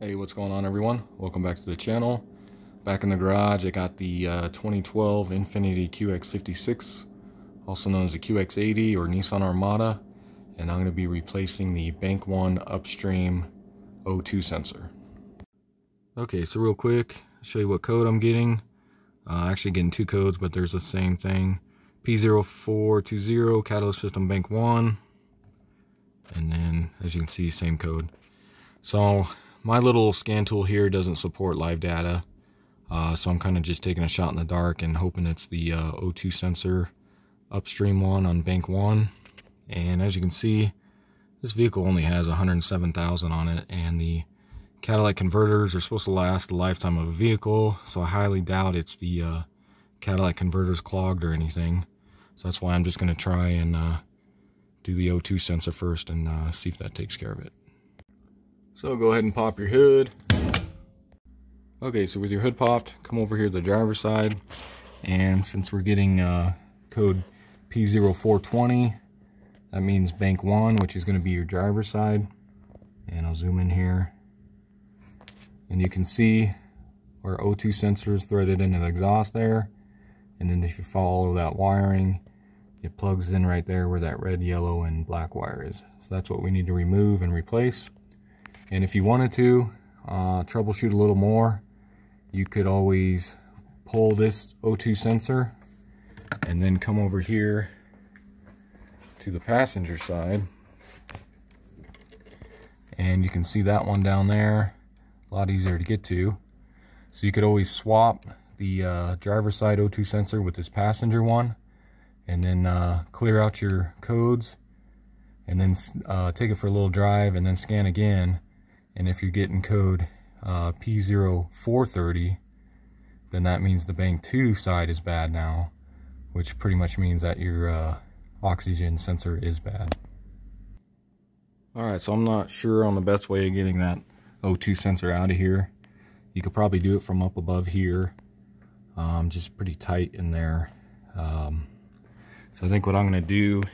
Hey, what's going on, everyone? Welcome back to the channel. Back in the garage, I got the 2012 Infiniti QX56, also known as the QX80 or Nissan Armada, and I'm going to be replacing the Bank One Upstream O2 sensor. Okay, so real quick, I'll show you what code I'm getting. Actually getting two codes, but there's the same thing. P0420 catalyst system Bank One, and then as you can see, same code. So my little scan tool here doesn't support live data, so I'm kind of just taking a shot in the dark and hoping it's the O2 sensor Upstream one on Bank One. And as you can see, this vehicle only has 107,000 on it, and the catalytic converters are supposed to last the lifetime of a vehicle, so I highly doubt it's the catalytic converters clogged or anything. So that's why I'm just going to try and do the O2 sensor first and see if that takes care of it. So go ahead and pop your hood. Okay, so with your hood popped, come over here to the driver's side, and since we're getting code P0420, that means Bank One, which is going to be your driver's side. And I'll zoom in here, and you can see our O2 sensor is threaded into the exhaust there, and then if you follow that wiring, it plugs in right there where that red, yellow, and black wire is. So that's what we need to remove and replace. And if you wanted to troubleshoot a little more, you could always pull this O2 sensor and then come over here to the passenger side, and you can see that one down there, a lot easier to get to. So you could always swap the driver's side O2 sensor with this passenger one, and then clear out your codes, and then take it for a little drive and then scan again. And if you're getting code P0420, then that means the Bank 2 side is bad now, which pretty much means that your oxygen sensor is bad. Alright, so I'm not sure on the best way of getting that O2 sensor out of here. You could probably do it from up above here, just pretty tight in there. So I think what I'm going to do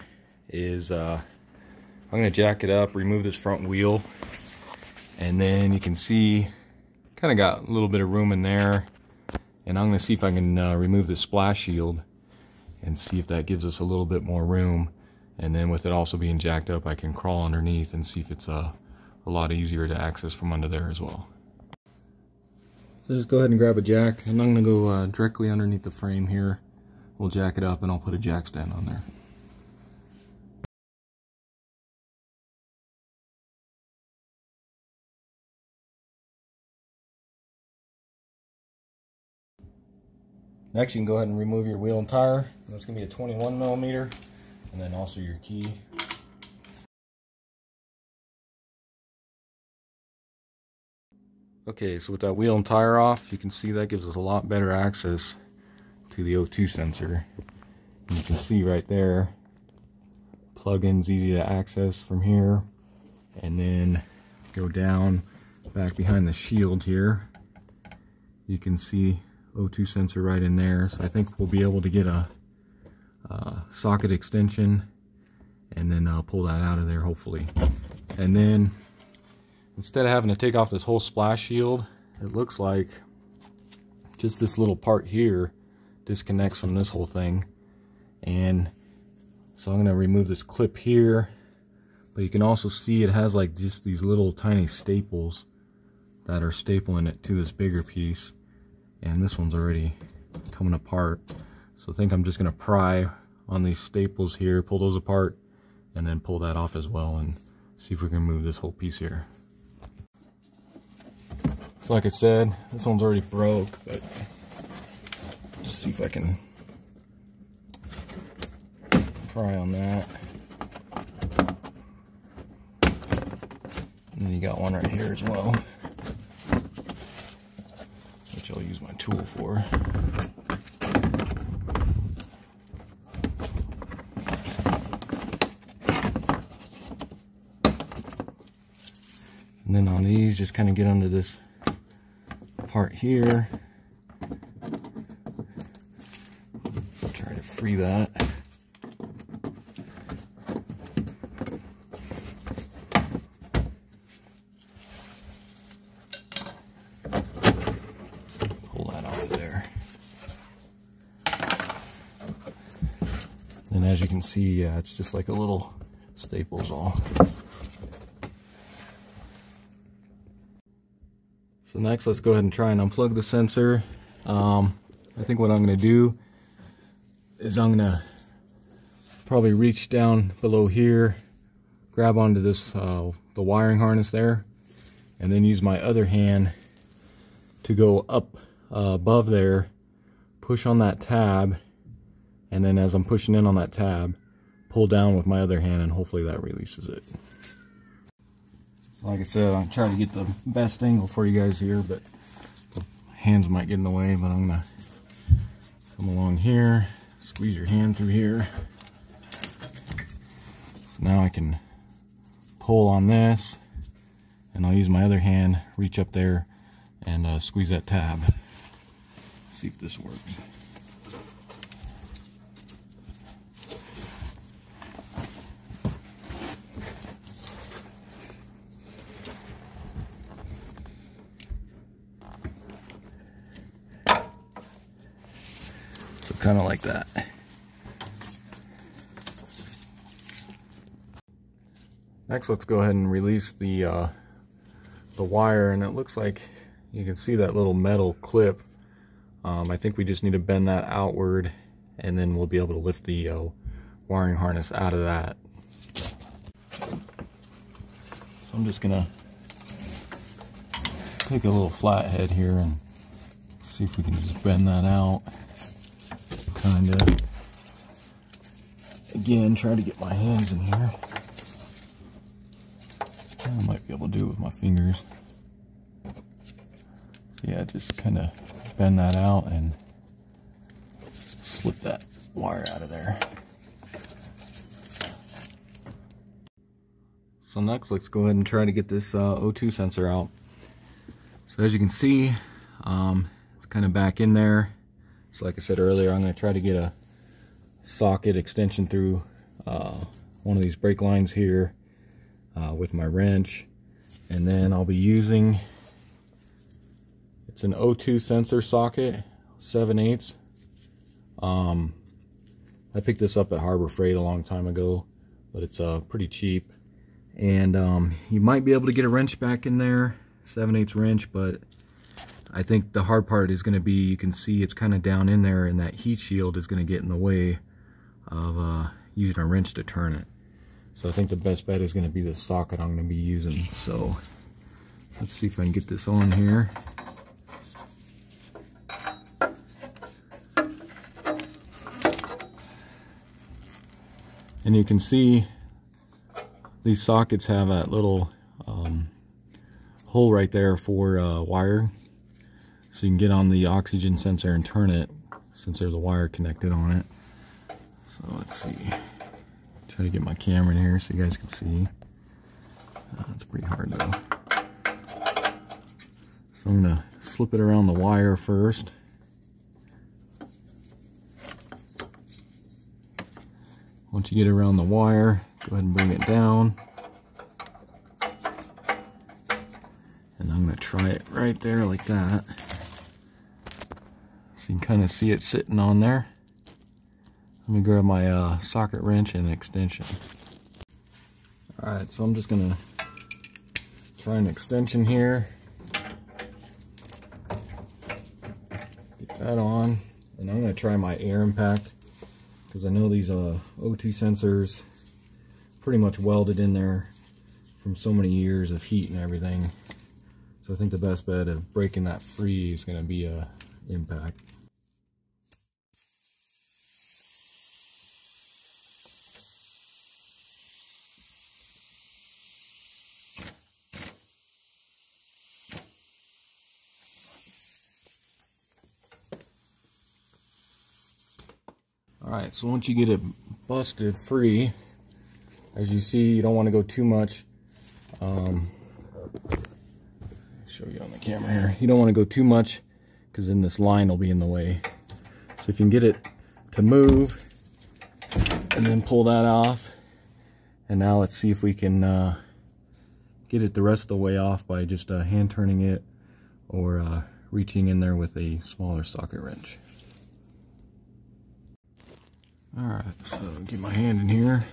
is I'm going to jack it up, remove this front wheel, and then you can see kind of got a little bit of room in there, and I'm going to see if I can remove the splash shield and see if that gives us a little bit more room. And then with it also being jacked up, I can crawl underneath and see if it's a lot easier to access from under there as well. So just go ahead and grab a jack, and I'm going to go directly underneath the frame here. We'll jack it up and I'll put a jack stand on there. Next, you can go ahead and remove your wheel and tire. That's going to be a 21mm, and then also your key. Okay, so with that wheel and tire off, you can see that gives us a lot better access to the O2 sensor. And you can see right there, plug-in's easy to access from here, and then go down back behind the shield here. You can see O2 sensor right in there, so I think we'll be able to get a socket extension and then pull that out of there hopefully. And then instead of having to take off this whole splash shield, it looks like just this little part here disconnects from this whole thing. And so I'm going to remove this clip here, but you can also see it has like just these little tiny staples that are stapling it to this bigger piece. And this one's already coming apart, so I think I'm just going to pry on these staples here, pull those apart, and then pull that off as well, and see if we can move this whole piece here. So like I said, this one's already broke, but just see if I can pry on that. And then you got one right here as well, which I'll use my tool for. And then on these, just kind of get under this part here. Try to free that. as you can see, yeah, it's just like a little staples all. So next, let's go ahead and try and unplug the sensor. I think what I'm going to do is I'm going to probably reach down below here, grab onto this the wiring harness there, and then use my other hand to go up above there, push on that tab, and then as I'm pushing in on that tab, pull down with my other hand, and hopefully that releases it. So like I said, I'm trying to get the best angle for you guys here, but the hands might get in the way. But I'm gonna come along here, squeeze your hand through here. So now I can pull on this, and I'll use my other hand, reach up there, and squeeze that tab. See if this works. So kind of like that. Next, let's go ahead and release the wire, and it looks like you can see that little metal clip. I think we just need to bend that outward, and then we'll be able to lift the wiring harness out of that. So I'm just gonna take a little flathead here and see if we can just bend that out. Kinda. Again, try to get my hands in here. I might be able to do it with my fingers. Yeah, just kind of bend that out and slip that wire out of there. So next, let's go ahead and try to get this O2 sensor out. So as you can see, it's kind of back in there. So like I said earlier, I'm going to try to get a socket extension through one of these brake lines here with my wrench, and then I'll be using, it's an O2 sensor socket, 7/8. I picked this up at Harbor Freight a long time ago, but it's pretty cheap, and you might be able to get a wrench back in there, 7/8 wrench, but I think the hard part is going to be, you can see it's kind of down in there, and that heat shield is going to get in the way of using a wrench to turn it. So I think the best bet is going to be the socket I'm going to be using. So let's see if I can get this on here. And you can see these sockets have that little hole right there for wire. So you can get on the oxygen sensor and turn it, since there's a wire connected on it. So let's see. Try to get my camera in here so you guys can see. It's pretty hard though. So I'm gonna slip it around the wire first. Once you get around the wire, go ahead and bring it down. And I'm gonna try it right there like that. So you can kind of see it sitting on there. Let me grab my socket wrench and extension. Alright, so I'm just gonna try an extension here. Get that on. And I'm gonna try my air impact, because I know these O2 sensors pretty much welded in there from so many years of heat and everything. So I think the best bet of breaking that free is gonna be a impact. Alright, so once you get it busted free, as you see, you don't want to go too much. Show you on the camera here. You don't want to go too much, because then this line will be in the way. So if you can get it to move, and then pull that off. And now let's see if we can get it the rest of the way off by just hand turning it, or reaching in there with a smaller socket wrench. Alright, so get my hand in here.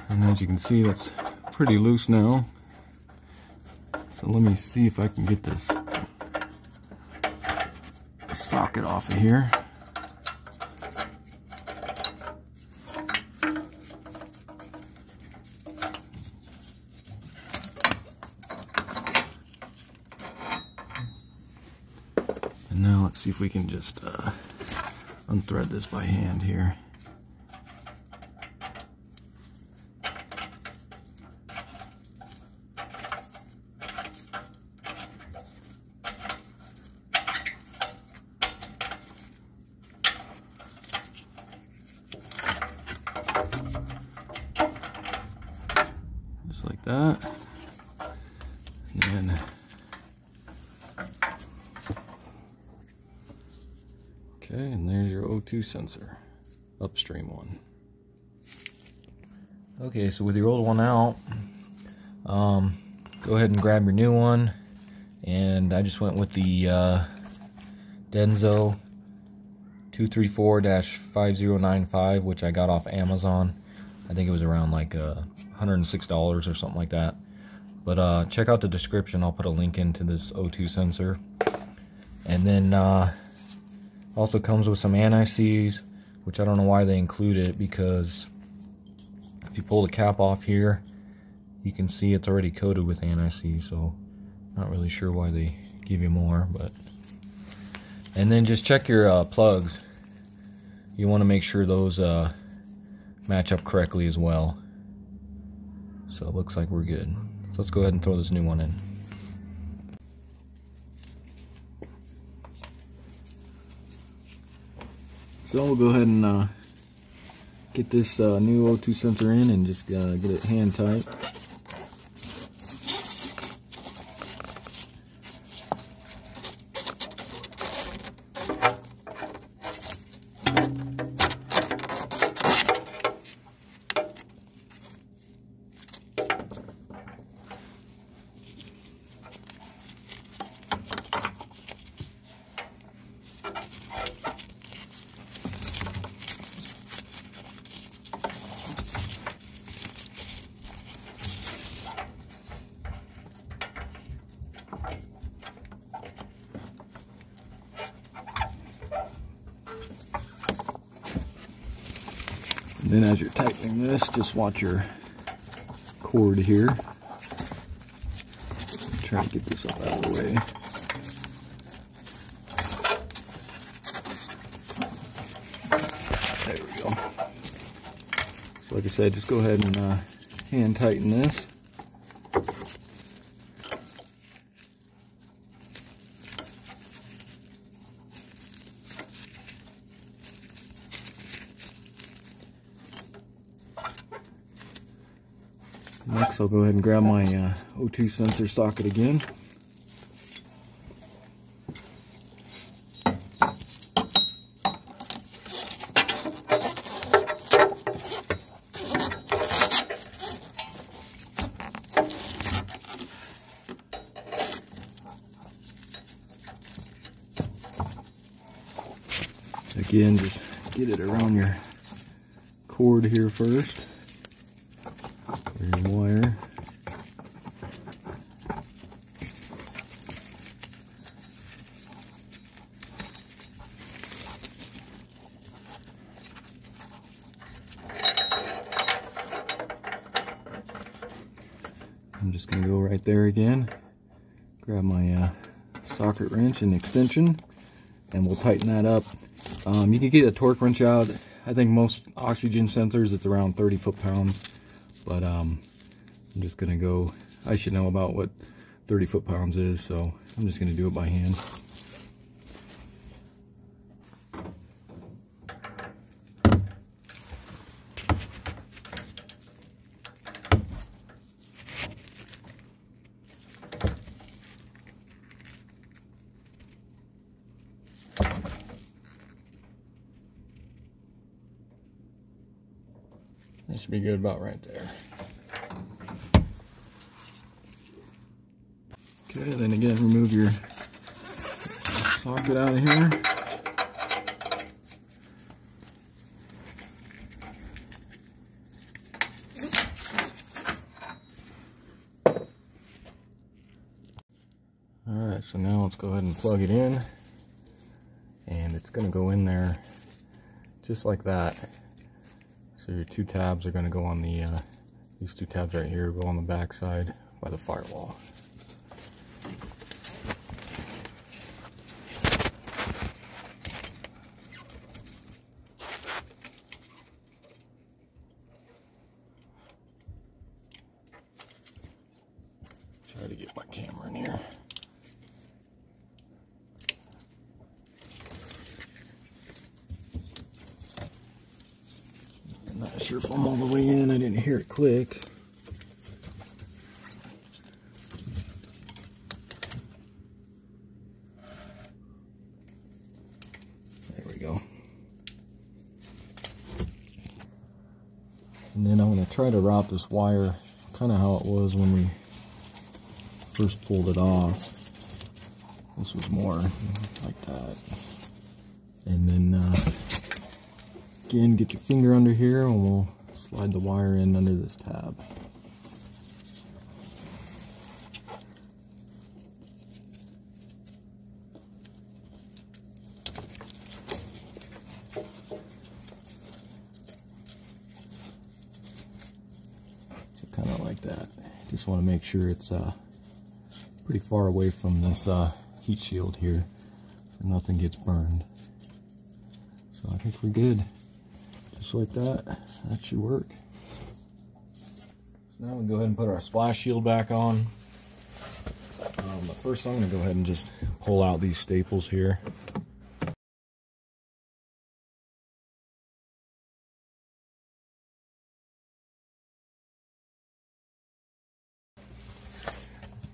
And as you can see, that's pretty loose now. So let me see if I can get this socket off of here. And now let's see if we can just unthread this by hand here. Just like that. And then okay, and there's your O2 sensor, Upstream one. Okay, so with your old one out, go ahead and grab your new one. And I just went with the Denso 234-5095, which I got off Amazon. I think it was around like $106 or something like that. But check out the description. I'll put a link into this O2 sensor. And then also comes with some anti-seize, which I don't know why they include it, because if you pull the cap off here, you can see it's already coated with anti-seize, so not really sure why they give you more. But and then just check your plugs. You want to make sure those match up correctly as well. So it looks like we're good. So let's go ahead and throw this new one in. So we'll go ahead and get this new O2 sensor in and just get it hand tight. And then as you're tightening this, just watch your cord here. Try to get this all out of the way. There we go. So like I said, just go ahead and hand tighten this. Next, I'll go ahead and grab my O2 sensor socket again. Again, just get it around your cord here first. There's your wire. I'm just going to go right there again, grab my socket wrench and extension, and we'll tighten that up. You can get a torque wrench out. I think most oxygen sensors, it's around 30 foot-pounds. But I'm just going to go, I should know about what 30 foot-pounds is, so I'm just going to do it by hand. That should be good about right there. Okay, then again, remove your socket out of here. Alright, so now let's go ahead and plug it in, and it's going to go in there just like that. So your two tabs are going to go on the, these two tabs right here go on the back side by the firewall. Try to get my camera in here. I'm not sure if I'm all the way in. I didn't hear it click. There we go. And then I'm going to try to route this wire kind of how it was when we first pulled it off. This was more like that. And then again, get your finger under here and we'll slide the wire in under this tab. So kind of like that. Just want to make sure it's pretty far away from this heat shield here so nothing gets burned. So I think we're good. Just like that. That should work. So now we go ahead and put our splash shield back on. But first I'm going to go ahead and just pull out these staples here.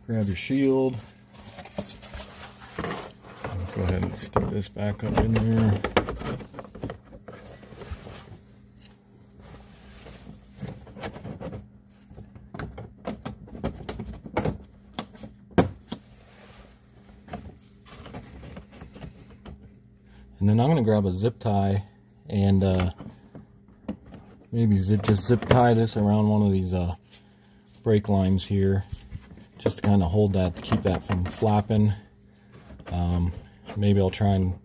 Grab your shield. Go ahead and stick this back up in there. And then I'm going to grab a zip tie and maybe just zip tie this around one of these brake lines here, just to kind of hold that, to keep that from flapping. Maybe I'll try and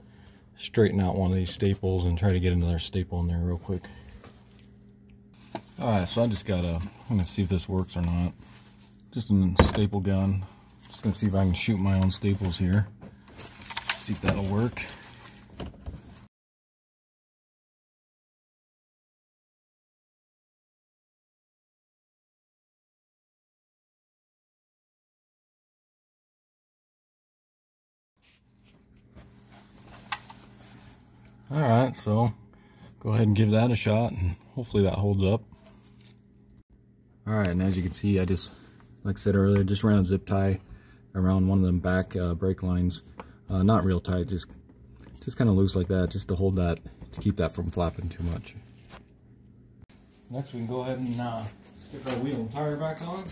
straighten out one of these staples and try to get another staple in there real quick. Alright, so I just I'm going to see if this works or not. Just a staple gun. Just going to see if I can shoot my own staples here. See if that'll work. Alright, so go ahead and give that a shot and hopefully that holds up. Alright, and as you can see, I just, like I said earlier, just ran a zip tie around one of them back brake lines. Not real tight, just kind of loose like that, just to hold that, to keep that from flapping too much. Next we can go ahead and stick our wheel and tire back on.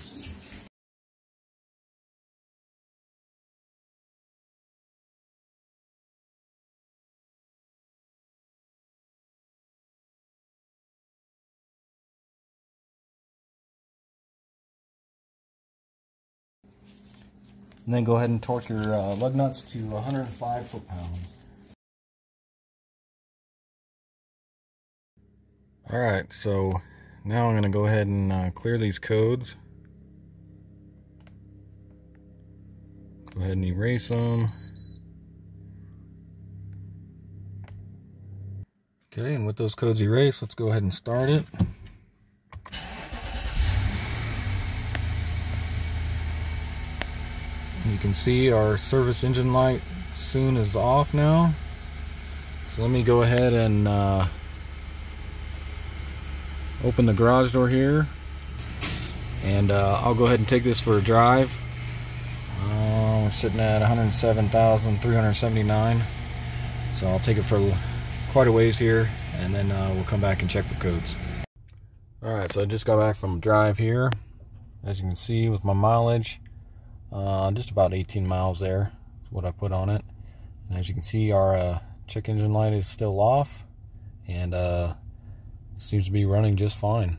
And then go ahead and torque your lug nuts to 105 foot-pounds. Alright, so now I'm going to go ahead and clear these codes. Go ahead and erase them. Okay, and with those codes erased, let's go ahead and start it. You can see our service engine light soon is off now. So let me go ahead and open the garage door here, and I'll go ahead and take this for a drive. We're sitting at 107,379, so I'll take it for quite a ways here, and then we'll come back and check the codes. Alright, so I just got back from a drive here. As you can see with my mileage, just about 18 miles there is what I put on it. And as you can see, our check engine light is still off, and seems to be running just fine.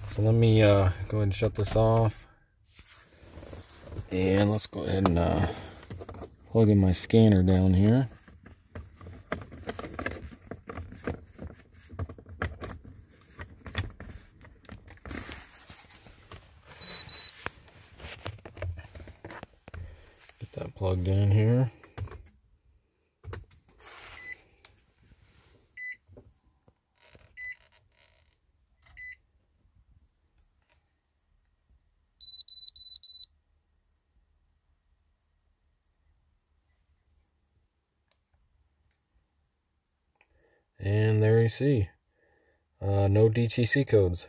So let me go ahead and shut this off, and let's go ahead and plug in my scanner down here. Get that plugged in here. And there you see, no DTC codes.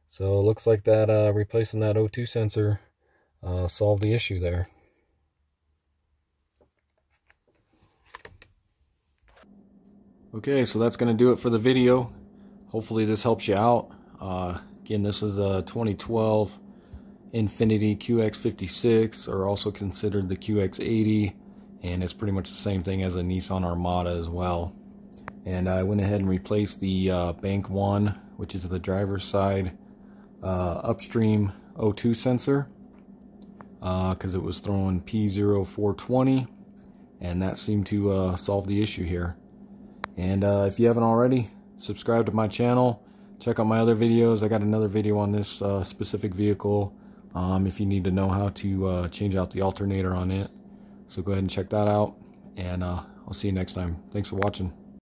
So it looks like that replacing that O2 sensor solved the issue there. Okay, so that's going to do it for the video. Hopefully this helps you out. Again, this is a 2012 Infiniti QX56, or also considered the QX80, and it's pretty much the same thing as a Nissan Armada as well. And I went ahead and replaced the bank 1, which is the driver's side Upstream O2 sensor, because it was throwing P0420, and that seemed to solve the issue here. And if you haven't already, subscribe to my channel, check out my other videos. I got another video on this specific vehicle if you need to know how to change out the alternator on it. So go ahead and check that out, and I'll see you next time. Thanks for watching.